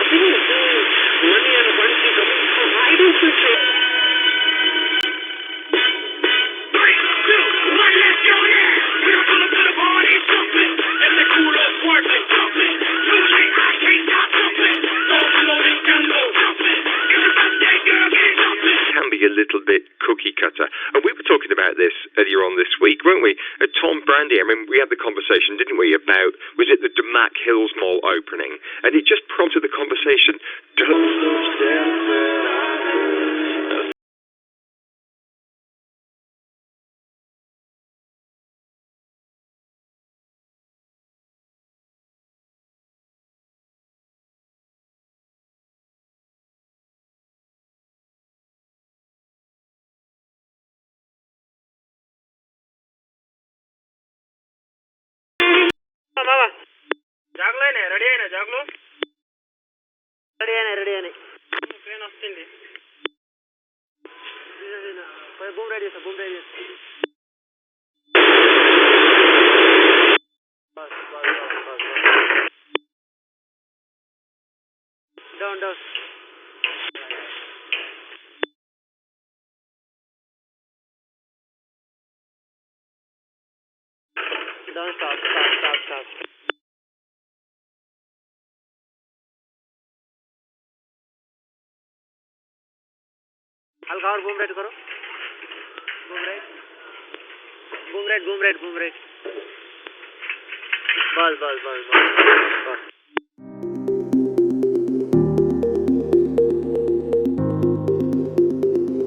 Money and bunch coming from hiding system. 3, 2, 1, let's go now. We're gonna put a party jumping. And the cool up work is jumping. Too late, I can't stop jumping. Don't loading down low jumping. It's a birthday girl, get jumping. Can be a little bit cookie cutter. And we were talking about this earlier on this week, weren't we? Tom Brandy, I mean, we had the conversation, didn't we, about, was it the Damac Hills Mall opening? And it just prompted the conversation. Mama, jaglo ne, ready na jaglo? Ready ne. Train వస్తుంది. Boom ready. Bus. Down. Down, stop. हल्का और boom right करो. Boom right. बस.